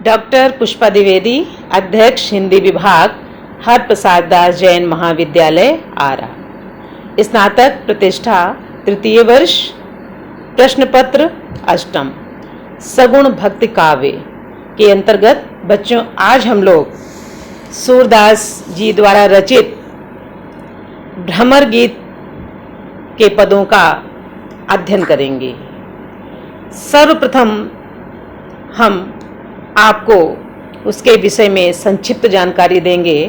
Doctor Pushpa Dwivedi, अध्यक्ष हिंदी विभाग, हरप्रसाद दास जैन महाविद्यालय आरा। स्नातक प्रतिष्ठा तृतीय वर्ष, प्रश्न पत्र अष्टम, सगुण भक्ति काव्य के अंतर्गत बच्चों आज हम लोग सूरदास जी द्वारा रचित भ्रमर गीत के पदों का अध्ययन करेंगे। सर्वप्रथम हम आपको उसके विषय में संक्षिप्त जानकारी देंगे।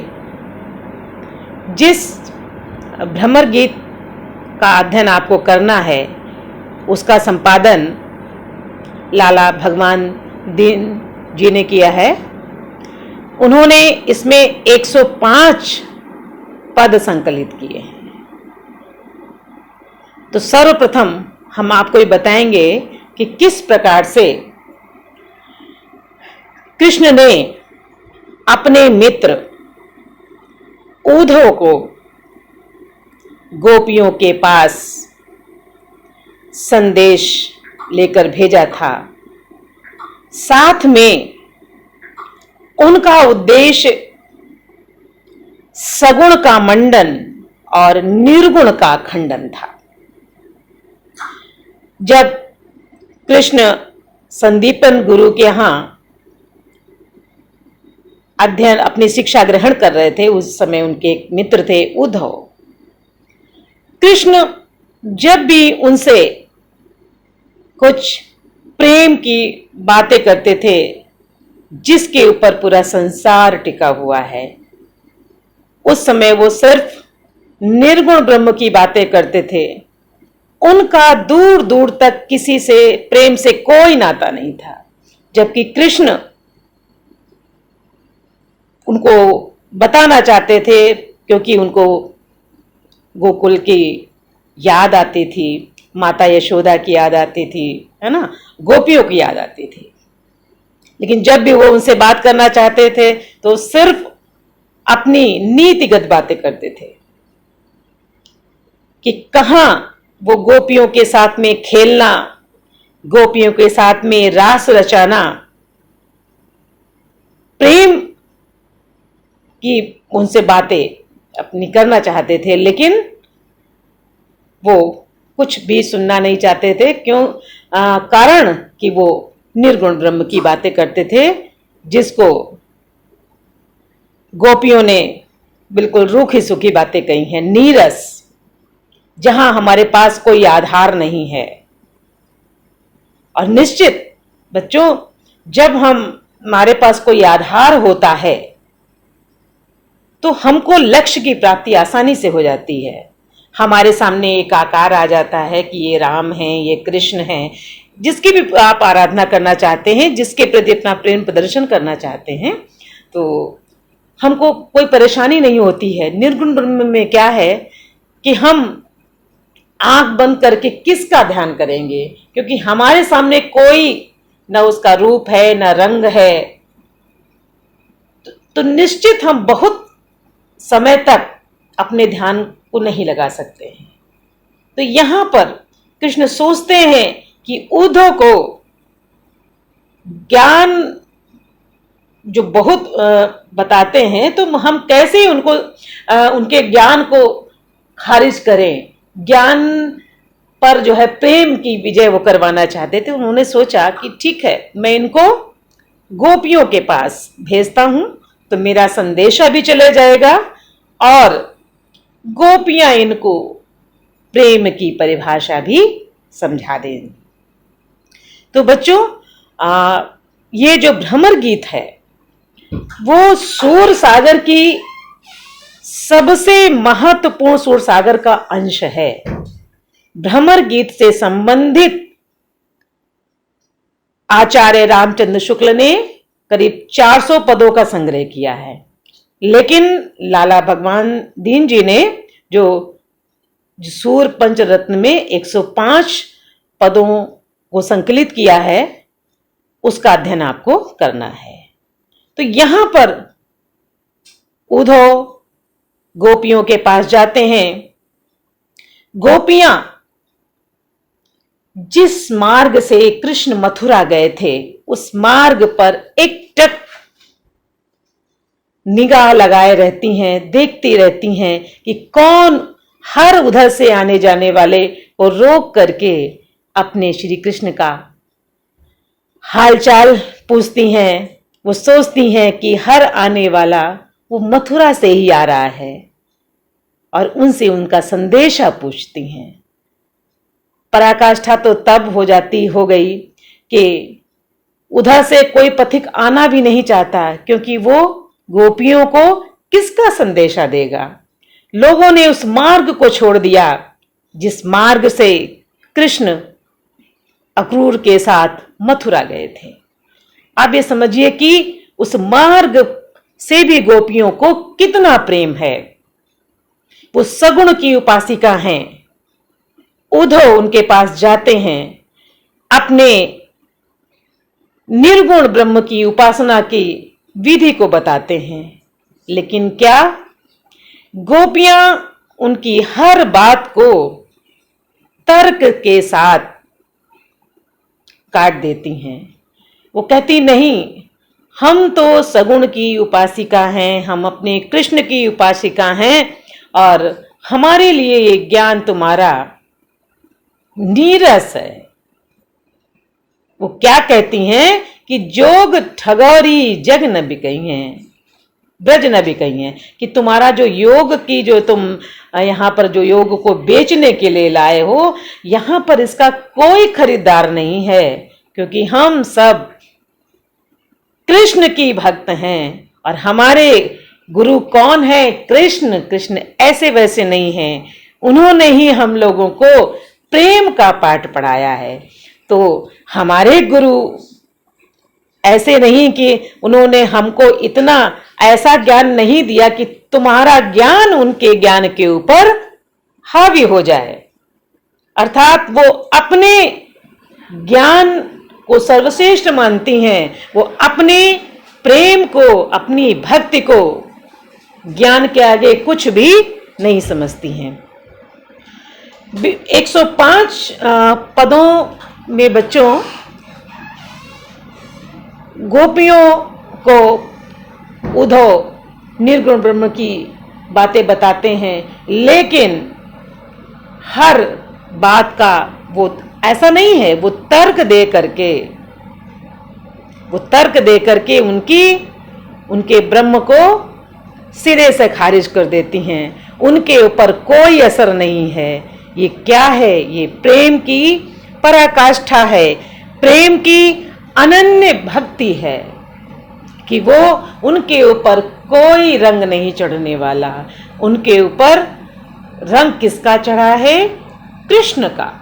जिस भ्रमर गीत का अध्ययन आपको करना है उसका संपादन लाला भगवान दीन जी ने किया है। उन्होंने इसमें 105 पद संकलित किए हैं। तो सर्वप्रथम हम आपको ये बताएंगे कि किस प्रकार से कृष्ण ने अपने मित्र उद्धव को गोपियों के पास संदेश लेकर भेजा था। साथ में उनका उद्देश्य सगुण का मंडन और निर्गुण का खंडन था। जब कृष्ण संदीपन गुरु के यहाँ अध्ययन अपनी शिक्षा ग्रहण कर रहे थे, उस समय उनके एक मित्र थे उद्धव। कृष्ण जब भी उनसे कुछ प्रेम की बातें करते थे जिसके ऊपर पूरा संसार टिका हुआ है, उस समय वो सिर्फ निर्गुण ब्रह्म की बातें करते थे। उनका दूर दूर तक किसी से प्रेम से कोई नाता नहीं था। जबकि कृष्ण उनको बताना चाहते थे, क्योंकि उनको गोकुल की याद आती थी, माता यशोदा की याद आती थी, है ना, गोपियों की याद आती थी। लेकिन जब भी वो उनसे बात करना चाहते थे तो सिर्फ अपनी नीतिगत बातें करते थे कि कहां वो गोपियों के साथ में खेलना, गोपियों के साथ में रास रचाना, प्रेम की उनसे बातें अपनी करना चाहते थे। लेकिन वो कुछ भी सुनना नहीं चाहते थे। क्यों? कारण कि वो निर्गुण ब्रह्म की बातें करते थे, जिसको गोपियों ने बिल्कुल रूखी सूखी बातें कही हैं, नीरस, जहां हमारे पास कोई आधार नहीं है। और निश्चित बच्चों, जब हमारे पास कोई आधार होता है तो हमको लक्ष्य की प्राप्ति आसानी से हो जाती है। हमारे सामने एक आकार आ जाता है कि ये राम है, ये कृष्ण है, जिसकी भी आप आराधना करना चाहते हैं, जिसके प्रति अपना प्रेम प्रदर्शन करना चाहते हैं, तो हमको कोई परेशानी नहीं होती है। निर्गुण ब्रह्म में क्या है कि हम आंख बंद करके किसका ध्यान करेंगे, क्योंकि हमारे सामने कोई न उसका रूप है न रंग है। तो निश्चित हम बहुत समय तक अपने ध्यान को नहीं लगा सकते हैं। तो यहां पर कृष्ण सोचते हैं कि उद्धव को ज्ञान जो बहुत बताते हैं, तो हम कैसे उनको उनके ज्ञान को खारिज करें। ज्ञान पर जो है प्रेम की विजय वो करवाना चाहते थे। उन्होंने सोचा कि ठीक है, मैं इनको गोपियों के पास भेजता हूं तो मेरा संदेशा भी चले जाएगा और गोपियां इनको प्रेम की परिभाषा भी समझा देंगी। तो बच्चों, ये जो भ्रमर गीत है वो सूर सागर की सबसे महत्वपूर्ण सूर सागर का अंश है। भ्रमर गीत से संबंधित आचार्य रामचंद्र शुक्ल ने करीब 400 पदों का संग्रह किया है। लेकिन लाला भगवान दीन जी ने जो सूर पंचरत्न में 105 पदों को संकलित किया है, उसका अध्ययन आपको करना है। तो यहां पर उद्धव गोपियों के पास जाते हैं। गोपियां जिस मार्ग से कृष्ण मथुरा गए थे उस मार्ग पर एकटक निगाह लगाए रहती हैं, देखती रहती हैं कि कौन हर उधर से आने जाने वाले को रोक करके अपने श्री कृष्ण का हालचाल पूछती हैं। वो सोचती हैं कि हर आने वाला वो मथुरा से ही आ रहा है और उनसे उनका संदेशा पूछती हैं। पराकाष्ठा तो तब हो गई कि उधर से कोई पथिक आना भी नहीं चाहता, क्योंकि वो गोपियों को किसका संदेशा देगा। लोगों ने उस मार्ग को छोड़ दिया जिस मार्ग से कृष्ण अक्रूर के साथ मथुरा गए थे। अब ये समझिए कि उस मार्ग से भी गोपियों को कितना प्रेम है। वो सगुण की उपासिका हैं। उद्धव उनके पास जाते हैं, अपने निर्गुण ब्रह्म की उपासना की विधि को बताते हैं, लेकिन क्या गोपियां उनकी हर बात को तर्क के साथ काट देती हैं। वो कहती नहीं, हम तो सगुण की उपासिका हैं, हम अपने कृष्ण की उपासिका हैं और हमारे लिए ये ज्ञान तुम्हारा नीरस है। वो क्या कहती हैं कि जोग ठगौरी जग न बिकई हैं, ब्रज न बिकई हैं, कि तुम्हारा जो योग की जो तुम यहाँ पर जो योग को बेचने के लिए लाए हो, यहाँ पर इसका कोई खरीदार नहीं है, क्योंकि हम सब कृष्ण की भक्त हैं और हमारे गुरु कौन है? कृष्ण। कृष्ण ऐसे वैसे नहीं हैं, उन्होंने ही हम लोगों को प्रेम का पाठ पढ़ाया है। तो हमारे गुरु ऐसे नहीं कि उन्होंने हमको इतना ऐसा ज्ञान नहीं दिया कि तुम्हारा ज्ञान उनके ज्ञान के ऊपर हावी हो जाए, अर्थात वो अपने ज्ञान को सर्वश्रेष्ठ मानती हैं, वो अपने प्रेम को, अपनी भक्ति को ज्ञान के आगे कुछ भी नहीं समझती हैं। 105 पदों में बच्चों गोपियों को उद्धव निर्गुण ब्रह्म की बातें बताते हैं, लेकिन हर बात का वो ऐसा नहीं है, वो तर्क दे करके उनके ब्रह्म को सिरे से खारिज कर देती हैं। उनके ऊपर कोई असर नहीं है। ये क्या है? ये प्रेम की पराकाष्ठा है, प्रेम की अनन्य भक्ति है कि वो उनके ऊपर कोई रंग नहीं चढ़ने वाला। उनके ऊपर रंग किसका चढ़ा है? कृष्ण का।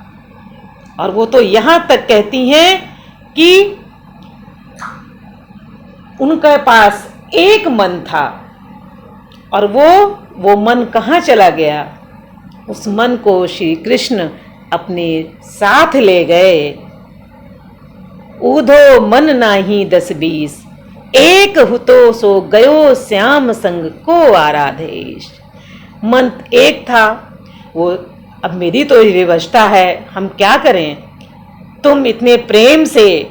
और वो तो यहां तक कहती हैं कि उनके पास एक मन था और वो मन कहाँ चला गया? उस मन को श्री कृष्ण अपने साथ ले गए। ऊधो मन नाही 10-20, एक हुतो सो गयो श्याम संग को आराधेश। मन एक था, वो अब मेरी तो विवशता है, हम क्या करें? तुम इतने प्रेम से,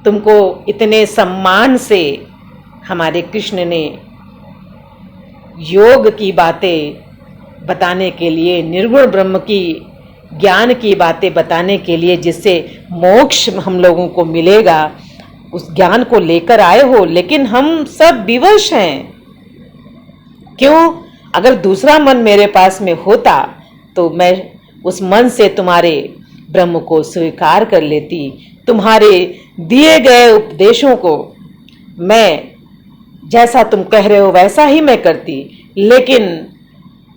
तुमको इतने सम्मान से हमारे कृष्ण ने योग की बातें बताने के लिए, निर्गुण ब्रह्म की ज्ञान की बातें बताने के लिए, जिससे मोक्ष हम लोगों को मिलेगा, उस ज्ञान को लेकर आए हो, लेकिन हम सब विवश हैं। क्यों? अगर दूसरा मन मेरे पास में होता तो मैं उस मन से तुम्हारे ब्रह्म को स्वीकार कर लेती, तुम्हारे दिए गए उपदेशों को मैं जैसा तुम कह रहे हो वैसा ही मैं करती। लेकिन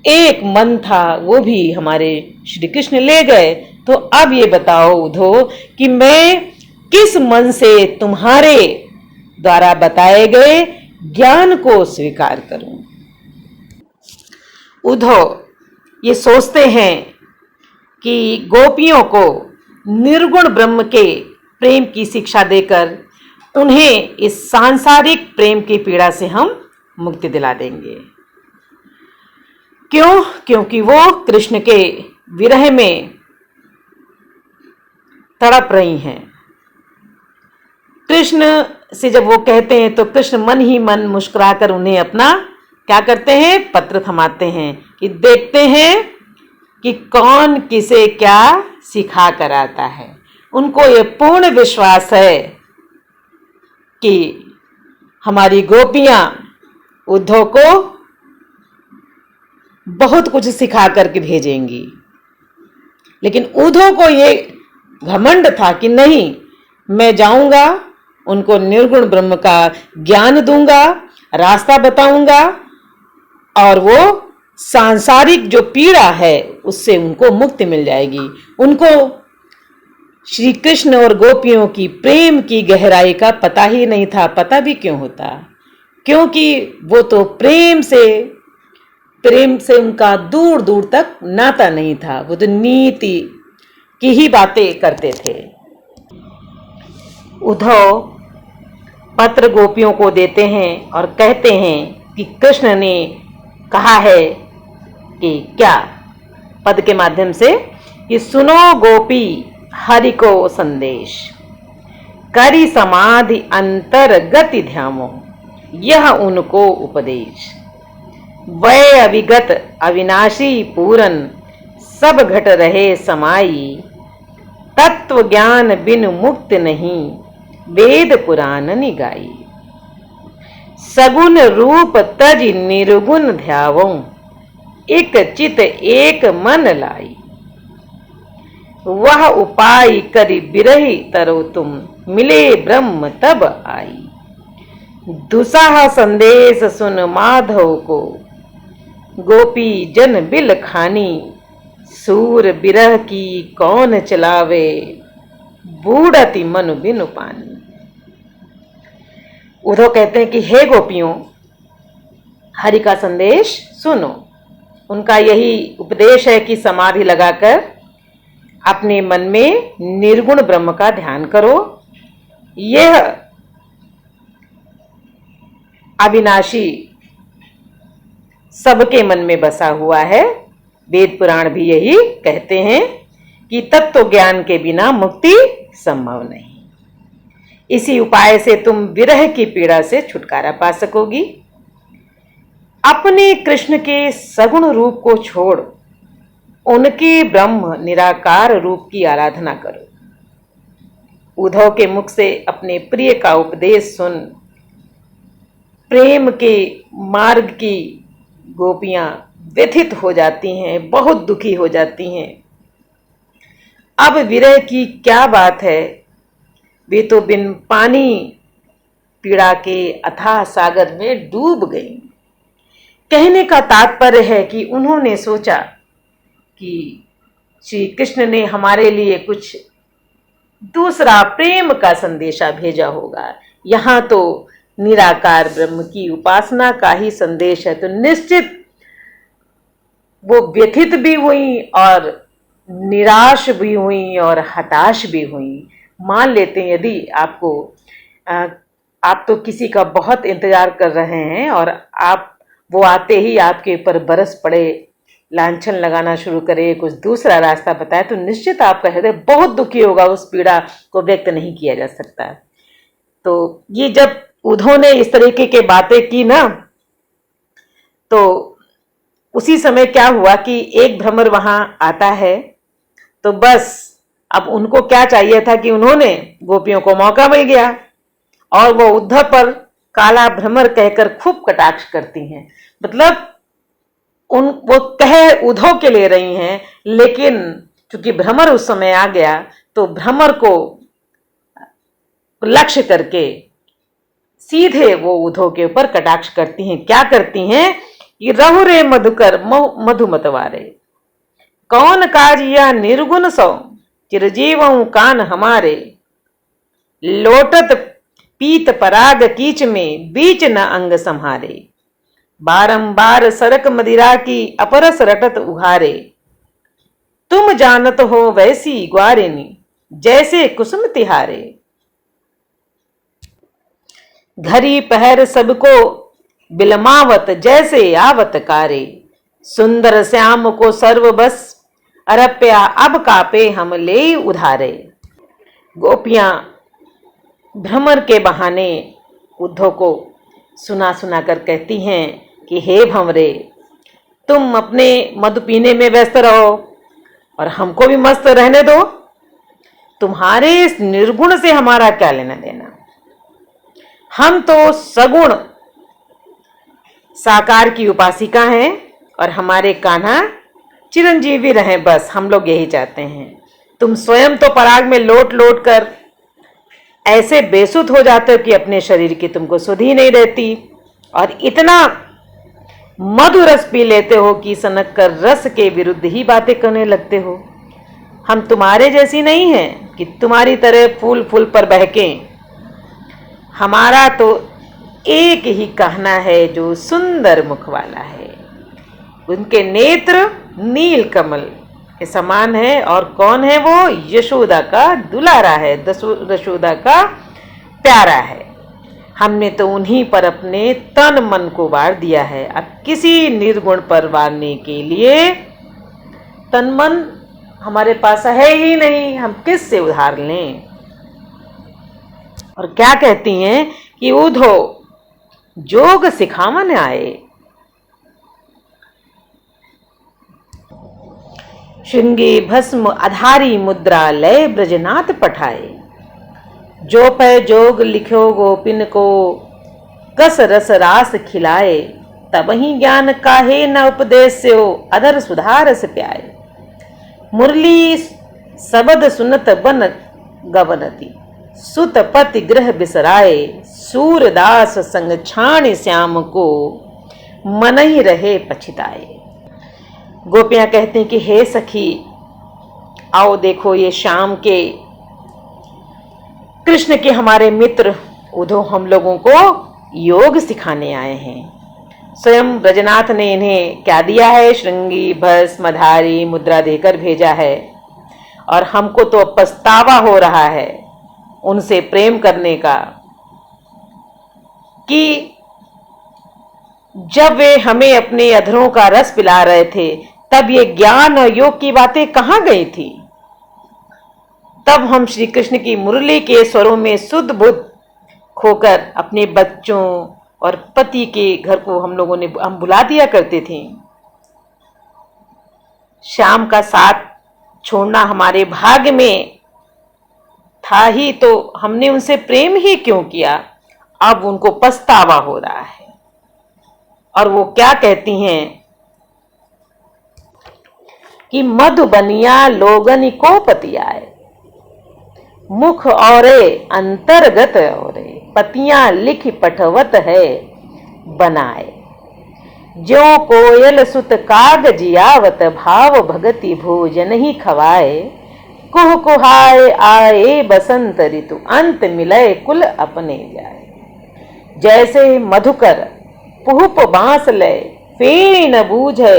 एक मन था, वो भी हमारे श्री कृष्ण ले गए। तो अब ये बताओ उद्धव कि मैं किस मन से तुम्हारे द्वारा बताए गए ज्ञान को स्वीकार करूं? उद्धव ये सोचते हैं कि गोपियों को निर्गुण ब्रह्म के प्रेम की शिक्षा देकर उन्हें इस सांसारिक प्रेम की पीड़ा से हम मुक्ति दिला देंगे। क्यों? क्योंकि वो कृष्ण के विरह में तड़प रही हैं। कृष्ण से जब वो कहते हैं तो कृष्ण मन ही मन मुस्कुराकर उन्हें अपना क्या करते हैं, पत्र थमाते हैं कि देखते हैं कि कौन किसे क्या सिखा कर आता है। उनको ये पूर्ण विश्वास है कि हमारी गोपियां उद्धव को बहुत कुछ सिखा करके भेजेंगी। लेकिन उद्धव को ये घमंड था कि नहीं, मैं जाऊंगा, उनको निर्गुण ब्रह्म का ज्ञान दूंगा, रास्ता बताऊंगा और वो सांसारिक जो पीड़ा है उससे उनको मुक्ति मिल जाएगी। उनको श्री कृष्ण और गोपियों की प्रेम की गहराई का पता ही नहीं था। पता भी क्यों होता, क्योंकि वो तो प्रेम से उनका दूर दूर तक नाता नहीं था। वो तो नीति की ही बातें करते थे। उद्धव पत्र गोपियों को देते हैं और कहते हैं कि कृष्ण ने कहा है कि क्या, पद के माध्यम से कि सुनो गोपी हरि को संदेश, करी समाधि अंतर्गति ध्यामो, यह उनको उपदेश। वै अविगत अविनाशी पूरन, सब घट रहे समाई, तत्व ज्ञान बिन मुक्त नहीं, वेद पुराण निगाई। सगुण रूप तज निर्गुण ध्यावों, एक चित एक मन लाई। वह उपाय करि बिरहि तरो तुम, मिले ब्रह्म तब आई। दुसाह संदेश सुन माधव को, गोपी जन बिल खानी, सूर बिरह की कौन चलावे, बूढ़ति मन बिनु पानी। उद्धव कहते हैं कि हे गोपियों, हरि का संदेश सुनो। उनका यही उपदेश है कि समाधि लगाकर अपने मन में निर्गुण ब्रह्म का ध्यान करो। यह अविनाशी सबके मन में बसा हुआ है। वेद पुराण भी यही कहते हैं कि तत्व ज्ञान के बिना मुक्ति संभव नहीं। इसी उपाय से तुम विरह की पीड़ा से छुटकारा पा सकोगी। अपने कृष्ण के सगुण रूप को छोड़ उनके ब्रह्म निराकार रूप की आराधना करो। उद्धव के मुख से अपने प्रिय का उपदेश सुन प्रेम के मार्ग की गोपियां व्यथित हो जाती हैं, बहुत दुखी हो जाती हैं। अब विरह की क्या बात है, वे तो बिन पानी पीड़ा के अथाह सागर में डूब गई। कहने का तात्पर्य है कि उन्होंने सोचा कि श्री कृष्ण ने हमारे लिए कुछ दूसरा प्रेम का संदेशा भेजा होगा। यहाँ तो निराकार ब्रह्म की उपासना का ही संदेश है। तो निश्चित वो व्यथित भी हुई और निराश भी हुई और हताश भी हुई। मान लेते हैं यदि आपको आप तो किसी का बहुत इंतजार कर रहे हैं और वो आते ही आपके ऊपर बरस पड़े, लांछन लगाना शुरू करे, कुछ दूसरा रास्ता बताए, तो निश्चित आपका हृदय बहुत दुखी होगा। उस पीड़ा को व्यक्त नहीं किया जा सकता। तो ये जब उद्धव ने इस तरीके की बातें की ना, तो उसी समय क्या हुआ कि एक भ्रमर वहां आता है। तो बस अब उनको क्या चाहिए था कि उन्होंने गोपियों को मौका मिल गया और वो उद्धव पर काला भ्रमर कहकर खूब कटाक्ष करती हैं। मतलब वो कह उद्धव के ले रही हैं, लेकिन चूंकि भ्रमर उस समय आ गया तो भ्रमर को लक्ष्य करके सीधे वो उद्धव के ऊपर कटाक्ष करती हैं। क्या करती हैं कि रहु रे मधुकर मधुमतवारे, कौन काज या निर्गुण सौ, चिरजीवों कान हमारे, लोटत पीत पराग कीच में, बीच न अंग संहारे, बारंबार सरक मदिरा की अपरस रटत उघारे, तुम जानत हो वैसी ग्वारिनी, जैसे कुसुम तिहारे। घरी पहर सबको बिलमावत, जैसे आवत कारे, सुंदर श्याम को सर्व बस, अरप्या अब कापे हम ले उधारे। गोपियां भ्रमर के बहाने उद्धव को सुना सुना कर कहती हैं कि हे भंवरे, तुम अपने मधु पीने में व्यस्त रहो और हमको भी मस्त रहने दो। तुम्हारे इस निर्गुण से हमारा क्या लेना देना, हम तो सगुण साकार की उपासिका हैं और हमारे कान्हा चिरंजीवी रहें, बस हम लोग यही चाहते हैं। तुम स्वयं तो पराग में लोट लोट कर ऐसे बेसुध हो जाते हो कि अपने शरीर की तुमको सुध ही नहीं रहती, और इतना मधुरस पी लेते हो कि सनक कर रस के विरुद्ध ही बातें करने लगते हो। हम तुम्हारे जैसी नहीं हैं कि तुम्हारी तरह फूल फूल पर बहकें। हमारा तो एक ही कहना है जो सुंदर मुख वाला है, उनके नेत्र नील कमल के समान है। और कौन है वो? यशोदा का दुलारा है, यशोदा का प्यारा है। हमने तो उन्हीं पर अपने तन मन को वार दिया है। अब किसी निर्गुण पर वारने के लिए तन मन हमारे पास है ही नहीं, हम किस से उधार लें। और क्या कहती हैं कि उधो जोग सिखावन आए, श्रृंगी भस्म आधारी मुद्रा लय ब्रजनाथ पठाए। जो पै जोग लिखो गोपिन को, कस रस रास खिलाए। तब ही ज्ञान काहे न उपदेस्यो, अधर सुधारस प्याए। मुरली सबद सुनत बन गवनती, सुत पति गृह बिसराए। सूरदास संग छाण श्याम को, मन ही रहे पछिताए। गोपियां कहती हैं कि हे सखी, आओ देखो ये शाम के कृष्ण के हमारे मित्र उद्धव हम लोगों को योग सिखाने आए हैं। स्वयं ब्रजनाथ ने इन्हें क्या दिया है? श्रृंगी भस्म आधारी मुद्रा देकर भेजा है। और हमको तो पछतावा हो रहा है उनसे प्रेम करने का, कि जब वे हमें अपने अधरों का रस पिला रहे थे तब ये ज्ञान और योग की बातें कहां गई थी। तब हम श्री कृष्ण की मुरली के स्वरों में शुद्ध बुद्ध खोकर अपने बच्चों और पति के घर को हम बुला दिया करते थे। श्याम का साथ छोड़ना हमारे भाग्य में था ही, तो हमने उनसे प्रेम ही क्यों किया। अब उनको पछतावा हो रहा है। और वो क्या कहती हैं कि मधुबनिया लोगन को पतियाए, मुख औरे अंतर्गत औरे। पतियां लिख पठवत है बनाए। जो कोयल सुत कागजियावत, भाव भगति भोजन ही खवाए। कुह कुहाए आए बसंत ऋतु, अंत मिलय कुल अपने जाए। जैसे मधुकर पुहुप बांस लय, फेरी न बूझे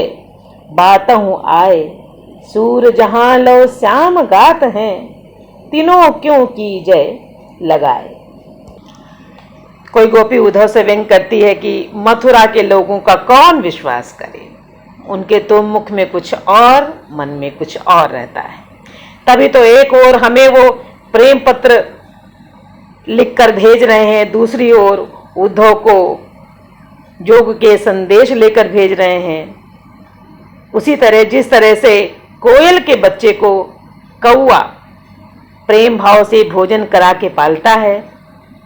बातहु आए। सूर जहां लो श्याम गात हैं, तीनों क्यों की जय लगाए। कोई गोपी उद्धव से व्यंग करती है कि मथुरा के लोगों का कौन विश्वास करे, उनके तो मुख में कुछ और मन में कुछ और रहता है। तभी तो एक ओर हमें वो प्रेम पत्र लिखकर भेज रहे हैं, दूसरी ओर उद्धव को योग के संदेश लेकर भेज रहे हैं। उसी तरह जिस तरह से कोयल के बच्चे को कौआ प्रेम भाव से भोजन करा के पालता है,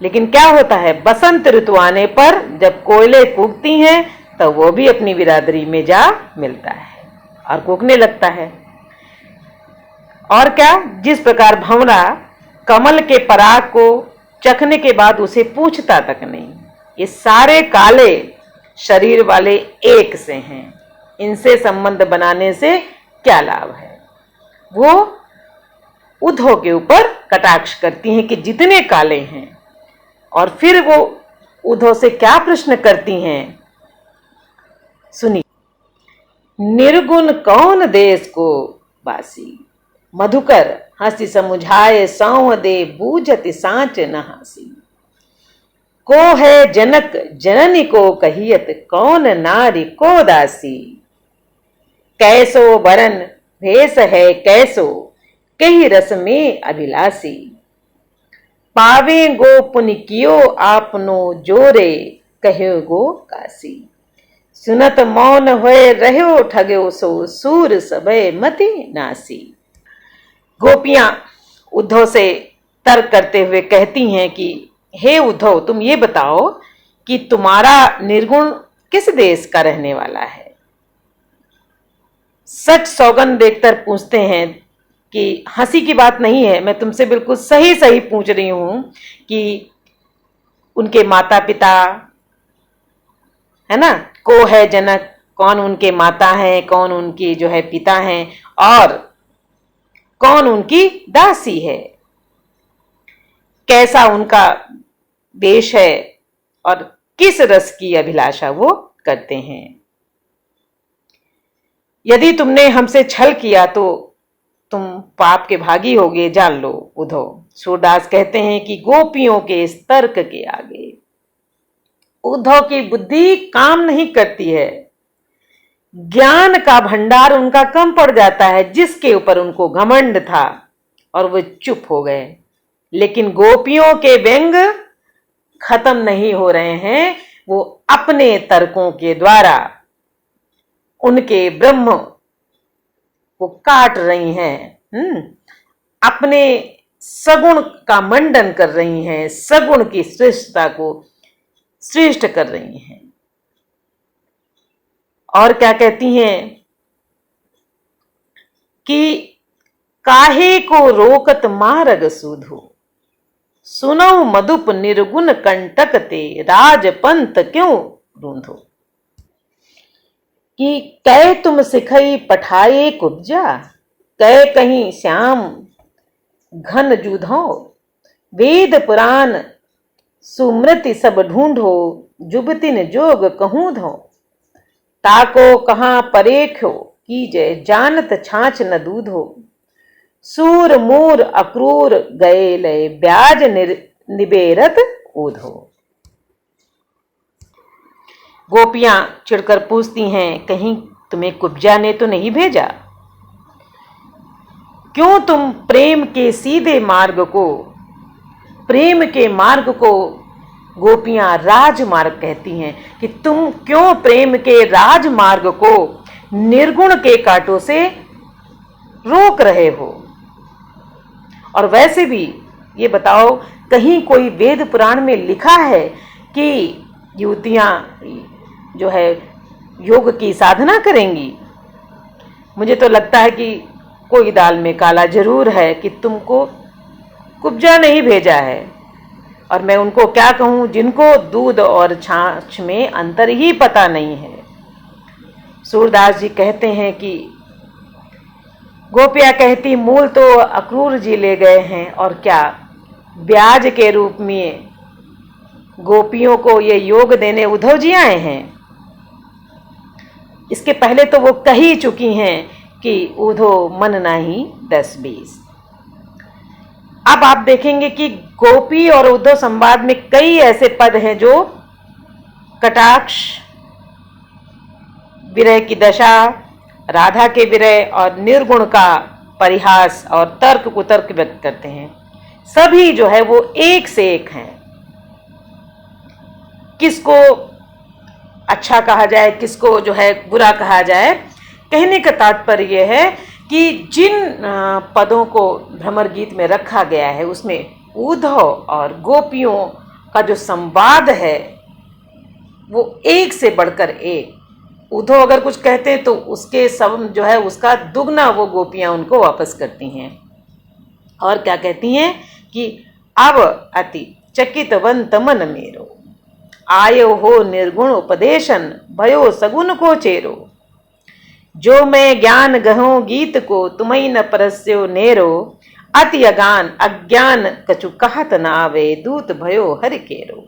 लेकिन क्या होता है, बसंत ऋतु आने पर जब कोयलें कूकती हैं तो वो भी अपनी बिरादरी में जा मिलता है और कूकने लगता है। और क्या, जिस प्रकार भंवरा कमल के पराग को चखने के बाद उसे पूछता तक नहीं। ये सारे काले शरीर वाले एक से हैं, इनसे संबंध बनाने से क्या लाभ है। वो उद्धव के ऊपर कटाक्ष करती हैं कि जितने काले हैं। और फिर वो उद्धव से क्या प्रश्न करती हैं, सुनिए। निर्गुण कौन देश को बासी, मधुकर हंसी समुझाए सौह दे, बूझति सांच न हासी। को है जनक जननी को कहियत, कौन नारी को दासी। कैसो बरन भेष है कैसो, कही रस में अभिलाषी। पावे गो पुनि कियो आपनो जोरे, कहो गो काशी। सुनत मौन होए रहो ठग्यो सो, सूर सबे मति नासी। गोपियां उद्धव से तर्क करते हुए कहती हैं कि हे उद्धव, तुम ये बताओ कि तुम्हारा निर्गुण किस देश का रहने वाला है। सच सौगंध देखकर पूछते हैं कि हंसी की बात नहीं है, मैं तुमसे बिल्कुल सही सही पूछ रही हूं कि उनके माता पिता है ना, को है जनक, कौन उनके माता हैं, कौन उनकी जो है पिता हैं, और कौन उनकी दासी है, कैसा उनका देश है, और किस रस की अभिलाषा वो करते हैं। यदि तुमने हमसे छल किया तो तुम पाप के भागी होगे, जान लो उद्धव। सूरदास कहते हैं कि गोपियों के इस तर्क के आगे उद्धव की बुद्धि काम नहीं करती है। ज्ञान का भंडार उनका कम पड़ जाता है, जिसके ऊपर उनको घमंड था, और वो चुप हो गए। लेकिन गोपियों के व्यंग खत्म नहीं हो रहे हैं। वो अपने तर्कों के द्वारा उनके ब्रह्म को काट रही हैं, अपने सगुण का मंडन कर रही हैं, सगुण की श्रेष्ठता को श्रेष्ठ कर रही हैं। और क्या कहती हैं कि काहे को रोकत मारग सूधो, सुनो मधुप निर्गुण कंटक ते, राजपंथ क्यों रूंधो। कि कै तुम सिखई पठाए कुब्जा, कै कहीं श्याम घन जूधो, वेद पुराण सुमृति सब ढूंढो, जुबतिन जोग कहूं धो। ताको कहाँ परेख्यो कीजय, जानत छाछ न दूधो, सूर मूर अक्रूर गए लय, ब्याज निबेरत ऊधो। गोपियां चिढ़कर पूछती हैं, कहीं तुम्हें कुब्जा ने तो नहीं भेजा? क्यों तुम प्रेम के सीधे मार्ग को, प्रेम के मार्ग को गोपियां राजमार्ग कहती हैं, कि तुम क्यों प्रेम के राजमार्ग को निर्गुण के कांटों से रोक रहे हो? और वैसे भी ये बताओ, कहीं कोई वेद पुराण में लिखा है कि युवतियां जो है योग की साधना करेंगी? मुझे तो लगता है कि कोई दाल में काला जरूर है कि तुमको कुब्जा नहीं भेजा है। और मैं उनको क्या कहूं जिनको दूध और छाछ में अंतर ही पता नहीं है। सूरदास जी कहते हैं कि गोपियां कहती, मूल तो अक्रूर जी ले गए हैं, और क्या ब्याज के रूप में गोपियों को ये योग देने उद्धव जी आए हैं? इसके पहले तो वो कह ही चुकी हैं कि उधो मन नहीं 10-20। अब आप देखेंगे कि गोपी और उद्धव संवाद में कई ऐसे पद हैं जो कटाक्ष, विरह की दशा, राधा के विरह और निर्गुण का परिहास और तर्क कुतर्क व्यक्त करते हैं। सभी जो है वो एक से एक हैं। किसको अच्छा कहा जाए, किसको जो है बुरा कहा जाए, कहने का तात्पर्य यह है कि जिन पदों को भ्रमर गीत में रखा गया है उसमें उद्धव और गोपियों का जो संवाद है वो एक से बढ़कर एक। उद्धव अगर कुछ कहते हैं तो उसके सब जो है उसका दुगना वो गोपियां उनको वापस करती हैं। और क्या कहती हैं कि अब अति चकित वंत मन मेरो, आयो हो निर्गुण उपदेशन, भयो सगुन को चेरो। जो मैं ज्ञान गहो गीत को, तुम्हें न परस्यो नेरो। अति अगान अज्ञान कछु कहत न आवे, दूत भयो हरि केरो।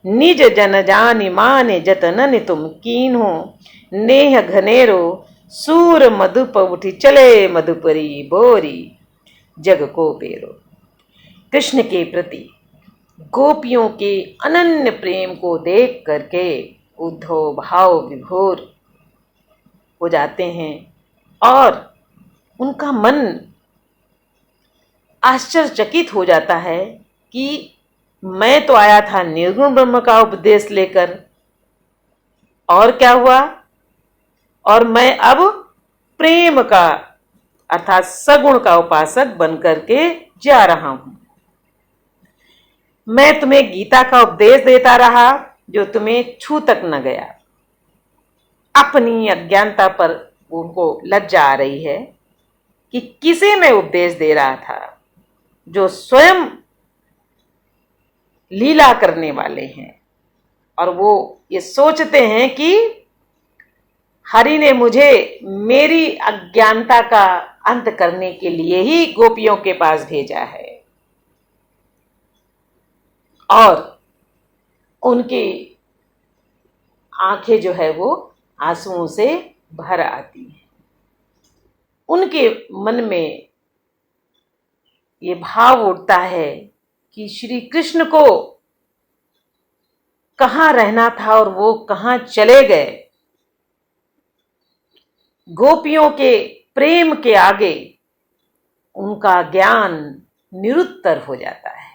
निज जन जानि माने जतनन तुम कीन्हो, नेह घनेरो। सूर मधुप उठी चले मधुपरी, बोरी जग को पेरो। कृष्ण के प्रति गोपियों के अनन्य प्रेम को देख करके उद्धव भाव विभोर हो जाते हैं और उनका मन आश्चर्यचकित हो जाता है कि मैं तो आया था निर्गुण ब्रह्म का उपदेश लेकर, और क्या हुआ, और मैं अब प्रेम का अर्थात सगुण का उपासक बनकर के जा रहा हूं। मैं तुम्हें गीता का उपदेश देता रहा जो तुम्हें छू तक न गया। अपनी अज्ञानता पर उनको लज्जा आ रही है कि किसे मैं उपदेश दे रहा था, जो स्वयं लीला करने वाले हैं, और वो ये सोचते हैं कि हरि ने मुझे मेरी अज्ञानता का अंत करने के लिए ही गोपियों के पास भेजा है। और उनकी आंखें जो है वो आंसुओं से भर आती हैं। उनके मन में ये भाव उठता है कि श्री कृष्ण को कहाँ रहना था और वो कहाँ चले गए। गोपियों के प्रेम के आगे उनका ज्ञान निरुत्तर हो जाता है।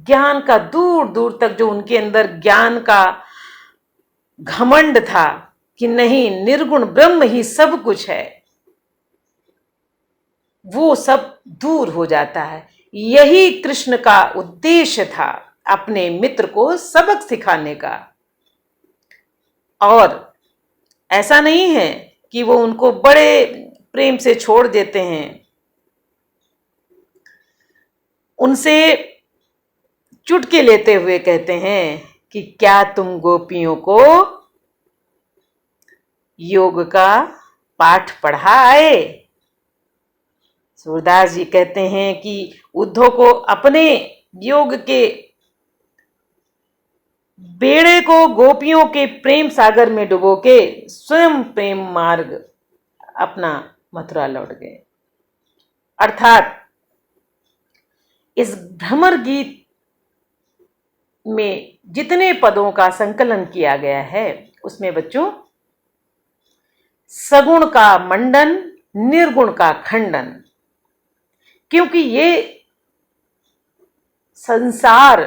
ज्ञान का दूर दूर तक जो उनके अंदर ज्ञान का घमंड था कि नहीं निर्गुण ब्रह्म ही सब कुछ है, वो सब दूर हो जाता है। यही कृष्ण का उद्देश्य था, अपने मित्र को सबक सिखाने का। और ऐसा नहीं है कि वो उनको बड़े प्रेम से छोड़ देते हैं, उनसे चुटकी लेते हुए कहते हैं कि क्या तुम गोपियों को योग का पाठ पढ़ा आए। सूरदास जी कहते हैं कि उद्धव को अपने योग के बेड़े को गोपियों के प्रेम सागर में डुबो के स्वयं प्रेम मार्ग अपना मथुरा लौट गए। अर्थात इस भ्रमर गीत में जितने पदों का संकलन किया गया है उसमें बच्चों सगुण का मंडन, निर्गुण का खंडन, क्योंकि ये संसार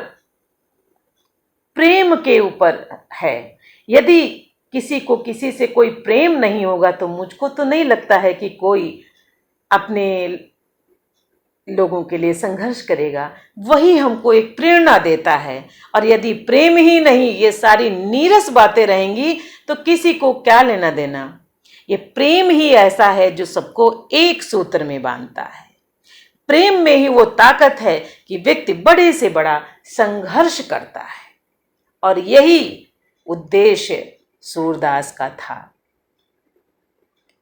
प्रेम के ऊपर है। यदि किसी को किसी से कोई प्रेम नहीं होगा तो मुझको तो नहीं लगता है कि कोई अपने लोगों के लिए संघर्ष करेगा। वही हमको एक प्रेरणा देता है। और यदि प्रेम ही नहीं, ये सारी नीरस बातें रहेंगी तो किसी को क्या लेना देना। ये प्रेम ही ऐसा है जो सबको एक सूत्र में बांधता है। प्रेम में ही वो ताकत है कि व्यक्ति बड़े से बड़ा संघर्ष करता है। और यही उद्देश्य सूरदास का था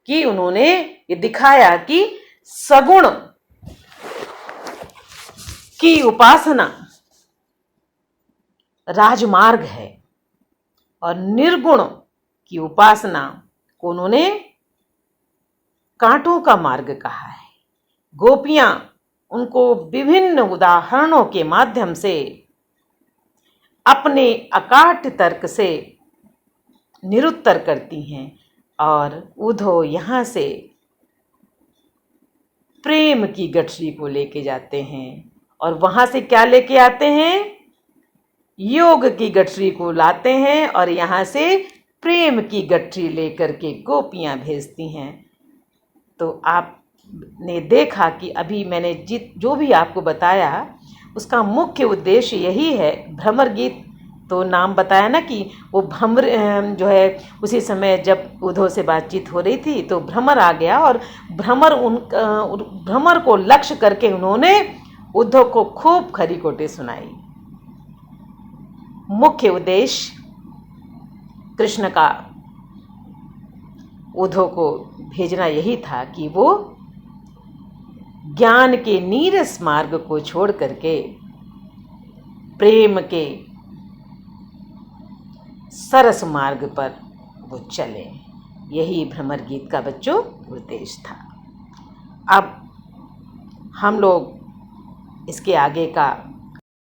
कि उन्होंने ये दिखाया कि सगुण की उपासना राजमार्ग है और निर्गुण की उपासना को उन्होंने कांटों का मार्ग कहा है। गोपियां उनको विभिन्न उदाहरणों के माध्यम से अपने अकाट्य तर्क से निरुत्तर करती हैं और उद्धव यहाँ से प्रेम की गठरी को लेके जाते हैं और वहां से क्या लेके आते हैं, योग की गठरी को लाते हैं और यहाँ से प्रेम की गठरी लेकर के गोपियां भेजती हैं। तो आपने देखा कि अभी मैंने जो भी आपको बताया उसका मुख्य उद्देश्य यही है। भ्रमर गीत तो नाम बताया ना कि वो भ्रमर जो है उसी समय जब उद्धव से बातचीत हो रही थी तो भ्रमर आ गया और भ्रमर को लक्ष्य करके उन्होंने उद्धव को खूब खरी खोटी सुनाई। मुख्य उद्देश्य कृष्ण का उद्धव को भेजना यही था कि वो ज्ञान के नीरस मार्ग को छोड़ करके प्रेम के सरस मार्ग पर वो चले। यही भ्रमर गीत का बच्चों उद्देश्य था। अब हम लोग इसके आगे का